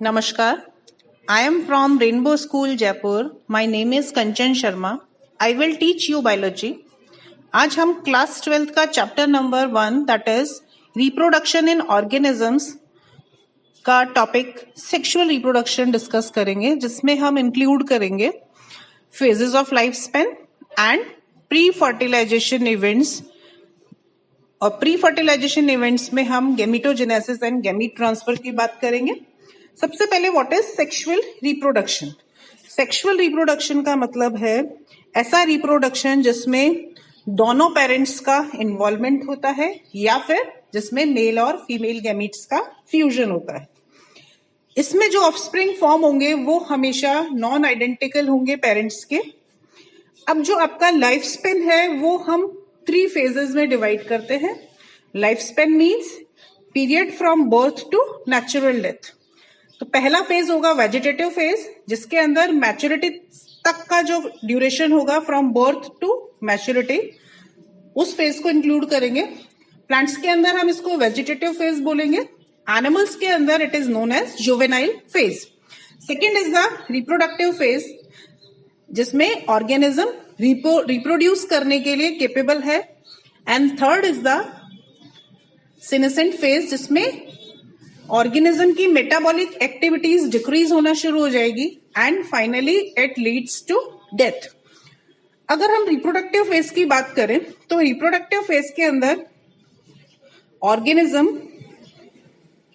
Namaskar. I am from Rainbow School, Jaipur. My name is Kanchan Sharma. I will teach you biology. आज हम class 12th का chapter number 1 that is reproduction in organisms का topic sexual reproduction discuss करेंगे, जिसमें हम include करेंगे phases of life span and pre fertilization events. और pre fertilization events में हम गैमेटोजेनेसिस एंड गैमीट ट्रांसफर की बात करेंगे। सबसे पहले what is sexual reproduction. Sexual reproduction का मतलब है ऐसा रिप्रोडक्शन जिसमें दोनों पेरेंट्स का इन्वॉल्वमेंट होता है या फिर जिसमें मेल और फीमेल गैमीट्स का फ्यूजन होता है। इसमें जो ऑफस्प्रिंग फॉर्म होंगे वो हमेशा नॉन आइडेंटिकल होंगे पेरेंट्स के। अब जो आपका लाइफ स्पेन है वो हम 3 फेजेस में डिवाइड करते हैं। Life span means period from birth to natural death. तो पहला फेज होगा वेजिटेटिव फेज, जिसके अंदर मैच्योरिटी तक का जो ड्यूरेशन होगा फ्रॉम बर्थ टू मैच्योरिटी, उस फेज को इंक्लूड करेंगे। प्लांट्स के अंदर हम इसको वेजिटेटिव फेज बोलेंगे। एनिमल्स के अंदर it is known as juvenile phase. Second is the reproductive phase, जिसमें ऑर्गेनिज्म रिप्रोड्यूस करने के लिए केपेबल है। And third is the senescent phase, जिसमें ऑर्गेनिज्म की मेटाबॉलिक एक्टिविटीज डिक्रीज होना शुरू हो जाएगी। And finally it leads to death. अगर हम रिप्रोडक्टिव फेज की बात करें तो रिप्रोडक्टिव फेज के अंदर ऑर्गेनिज्म,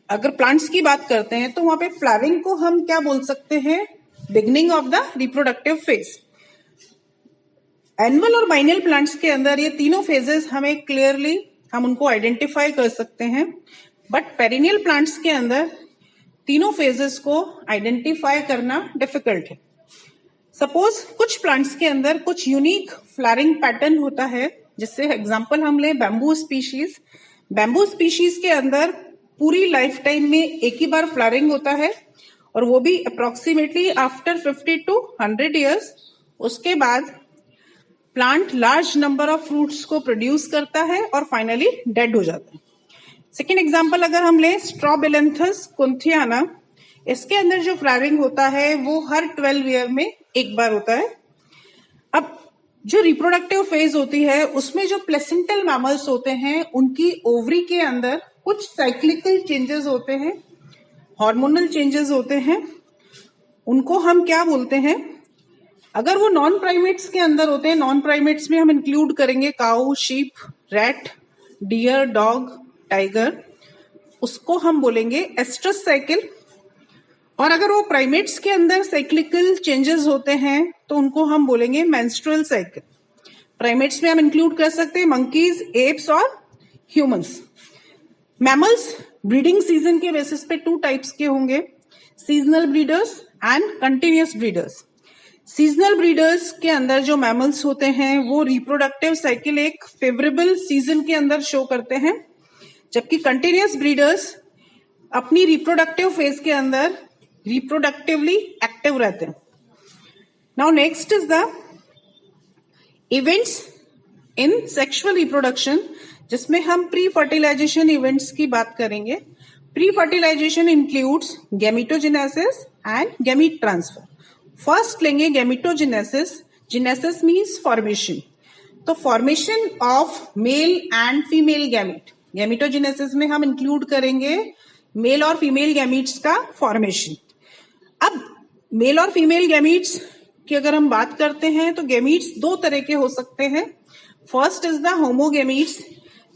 अगर प्लांट्स की बात करते हैं तो वहां पे फ्लावरिंग को हम क्या बोल सकते हैं, beginning of the reproductive phase. Animal और बाइनल प्लांट्स के अंदर ये तीनों फेजेस हमें क्लियरली हम उनको आइडेंटिफाई कर सकते हैं, बट पेरिनियल प्लांट्स के अंदर तीनों फेजेस को आइडेंटिफाई करना डिफिकल्ट है। सपोज कुछ प्लांट्स के अंदर कुछ यूनिक फ्लावरिंग पैटर्न होता है, जिससे एग्जांपल हम ले बैम्बू स्पीशीज। बैम्बू स्पीशीज के अंदर पूरी लाइफ टाइम में एक ही बार फ्लावरिंग होता है, और वो भी अप्रोक्सीमेटली आफ्टर 50 to 100 ईयर्स। उसके बाद plant large number of fruits को प्रोड्यूस करता है और फाइनली डेड हो जाता है। सेकेंड एग्जाम्पल अगर हम ले स्ट्रॉबिलेंथस कुंथियाना, इसके अंदर जो फ्लावरिंग होता है वो हर 12 ईयर में एक बार होता है। अब जो रिप्रोडक्टिव फेज होती है उसमें जो प्लेसेंटल मैमल्स होते हैं उनकी ओवरी के अंदर कुछ साइक्लिकल चेंजेस होते हैं, हार्मोनल चेंजेस होते हैं। उनको हम क्या बोलते हैं, अगर वो नॉन प्राइमेट्स के अंदर होते हैं, नॉन प्राइमेट्स में हम इंक्लूड करेंगे cow, sheep, rat, deer, dog, tiger, उसको हम बोलेंगे एस्ट्रस साइकिल। और अगर वो प्राइमेट्स के अंदर साइक्लिकल चेंजेस होते हैं तो उनको हम बोलेंगे मेंस्ट्रुअल साइकिल। प्राइमेट्स में हम इंक्लूड कर सकते हैं मंकीज, एप्स और ह्यूमंस। मैमल्स ब्रीडिंग सीजन के बेसिस पे 2 टाइप्स के होंगे, seasonal breeders and continuous breeders. Seasonal breeders के अंदर जो मैमल्स होते हैं वो रिप्रोडक्टिव साइकिल एक फेवरेबल सीजन के अंदर शो करते हैं, जबकि कंटिन्यूअस ब्रीडर्स अपनी रिप्रोडक्टिव फेज के अंदर रिप्रोडक्टिवली एक्टिव रहते हैं। Now next is the events in sexual reproduction, जिसमें हम प्री फर्टिलाइजेशन इवेंट्स की बात करेंगे। Pre fertilization includes gametogenesis and gamete transfer. First लेंगे गैमेटोजेनेसिस। जेनेसिस मीन्स फॉर्मेशन, तो formation of male and female gamete. Gametogenesis में हम इंक्लूड करेंगे मेल और फीमेल गैमीट्स का फॉर्मेशन। अब मेल और फीमेल गैमीट्स की अगर हम बात करते हैं तो गैमीट्स 2 तरह के हो सकते हैं। फर्स्ट इज द होमोगैमीट्स,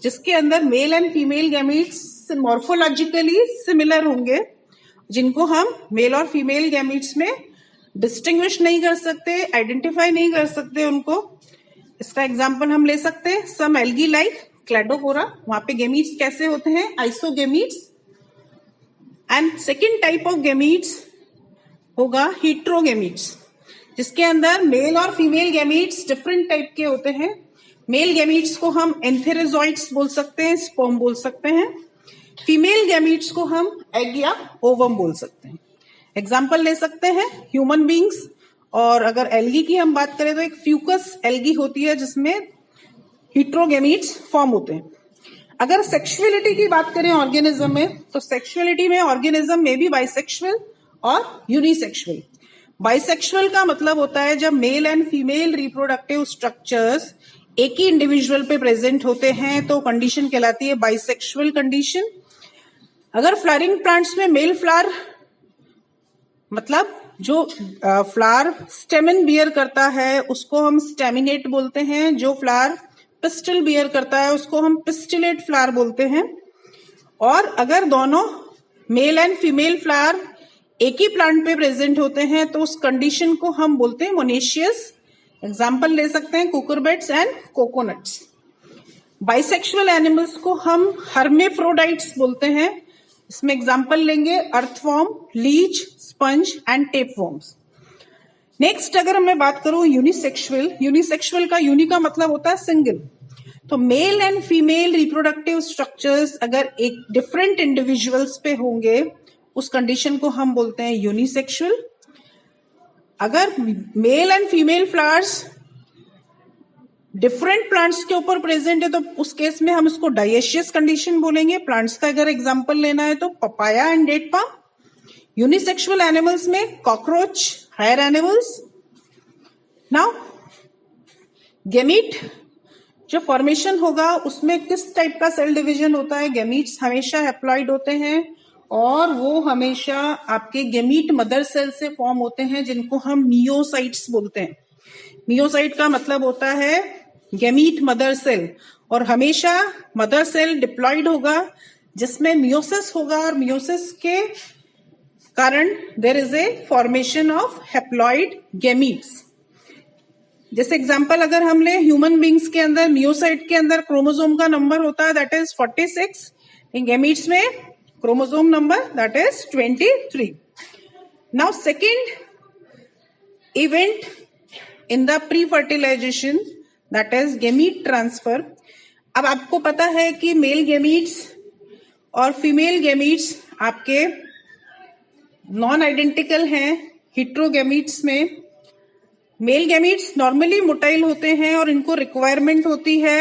जिसके अंदर mail and female gametes morphologically similar होंगे, जिनको हम मेल और फीमेल गैमीट्स में डिस्टिंग्विश नहीं कर सकते, आइडेंटिफाई नहीं कर सकते उनको। इसका एग्जाम्पल हम ले सकते हैं सम एल्गी लाइक क्लेडोपोरा। वहां पे गैमीट्स कैसे होते हैं, isogametes. And second type of gametes होगा हेट्रोगैमीट्स, जिसके अंदर मेल और फीमेल गैमीट्स डिफरेंट टाइप के होते हैं। मेल गैमीट्स को हम एंथेरोजॉइट्स बोल सकते हैं, स्पर्म बोल सकते हैं। फीमेल गैमीट्स को हम एग या ओवम बोल सकते हैं। एग्जाम्पल ले सकते हैं ह्यूमन बींग्स, और अगर एल्गी की हम बात करें तो एक फ्यूकस एल्गी होती है जिसमें हेट्रोगैमीट्स फॉर्म होते हैं। अगर सेक्सुअलिटी की बात करें ऑर्गेनिज्म में, तो सेक्सुअलिटी में ऑर्गेनिज्म में बी बाइसेक्सुअल और यूनिसेक्सुअल। बाइसेक्सुअल का मतलब होता है जब mail and female reproductive structures एक ही इंडिविजुअल पे प्रेजेंट होते हैं तो कंडीशन कहलाती है बाइसेक्सुअल कंडीशन। अगर फ्लावरिंग प्लांट्स में मेल फ्लावर मतलब जो फ्लावर स्टेमन बियर करता है उसको हम स्टेमिनेट बोलते हैं, जो फ्लावर पिस्टल बियर करता है उसको हम पिस्टिलेट फ्लावर बोलते हैं। और अगर दोनों मेल एंड फीमेल फ्लावर एक ही प्लांट पे प्रेजेंट होते हैं तो उस कंडीशन को हम बोलते हैं मोनेशियस। एग्जाम्पल ले सकते हैं cucurbits and coconuts. Bisexual animals को हम हर्मेफ्रोडाइट्स बोलते हैं। इसमें एग्जाम्पल लेंगे earthworm, leech, sponge and tapeworms. Next अगर मैं बात करूं यूनिसेक्सुअल, यूनिसेक्सुअल का यूनि का मतलब होता है सिंगल। तो mail and female reproductive structures अगर एक डिफरेंट इंडिविजुअल्स पे होंगे उस कंडीशन को हम बोलते हैं यूनिसेक्सुअल। अगर mail and female flowers different plants के ऊपर प्रेजेंट है तो उस केस में हम इसको डाइएशियस कंडीशन बोलेंगे। प्लांट्स का अगर एग्जांपल लेना है तो papaya and date palm. Unisexual animals में cockroach, higher animals. Now gamete जो फॉर्मेशन होगा उसमें किस टाइप का सेल डिवीजन होता है? गेमीट्स हमेशा हैप्लॉइड होते हैं और वो हमेशा आपके गेमीट मदर सेल से फॉर्म होते हैं जिनको हम मियोसाइट्स बोलते हैं। मियोसाइट का मतलब होता है गेमीट मदर सेल और हमेशा मदर सेल डिप्लॉइड होगा जिसमें मियोसिस होगा और मियोसिस के कारण there is a formation of haploid gametes. जैसे एग्जांपल अगर हम ले ह्यूमन बींग्स के अंदर मियोसाइट के अंदर क्रोमोसोम का नंबर होता है दैट इज 46, इन गेमीट्स में chromosome number that is 23। Now second event in the pre fertilization that is gamete transfer. अब आपको पता है कि मेल गेमीट्स और फीमेल गेमीट्स आपके नॉन आइडेंटिकल हैं। हिट्रोगेमीट्स में मेल गेमीट्स नॉर्मली मोटाइल होते हैं और इनको रिक्वायरमेंट होती है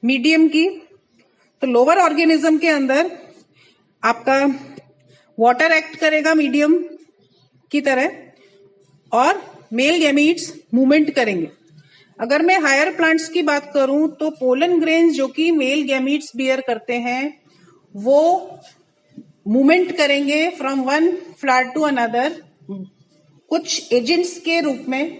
मीडियम की। तो लोअर ऑर्गेनिज्म के अंदर आपका वाटर एक्ट करेगा मीडियम की तरह और मेल गेमीट्स मूवमेंट करेंगे। अगर मैं हायर प्लांट्स की बात करूं तो पोलन ग्रेन्स जो कि मेल गेमीट्स बियर करते हैं वो मूवमेंट करेंगे from one flower to another कुछ एजेंट्स के रूप में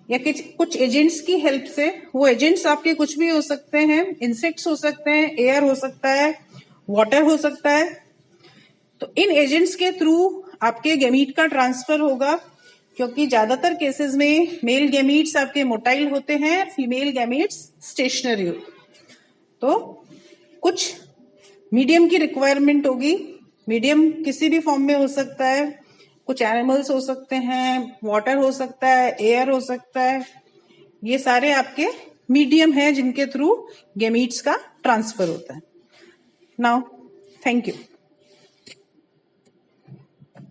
या कुछ एजेंट्स की हेल्प से। वो एजेंट्स आपके कुछ भी हो सकते हैं, इंसेक्ट्स हो सकते हैं, एयर हो सकता है, वाटर हो सकता है। तो इन एजेंट्स के थ्रू आपके गेमीट का ट्रांसफर होगा क्योंकि ज्यादातर केसेस में मेल गेमीट्स आपके मोटाइल होते हैं, फीमेल गेमीट्स स्टेशनरी होते। तो कुछ मीडियम की रिक्वायरमेंट होगी। मीडियम किसी भी फॉर्म में हो सकता है, कुछ एनिमल्स हो सकते हैं, वाटर हो सकता है, एयर हो सकता है। ये सारे आपके मीडियम हैं जिनके थ्रू गेमीट्स का ट्रांसफर होता है। Now thank you.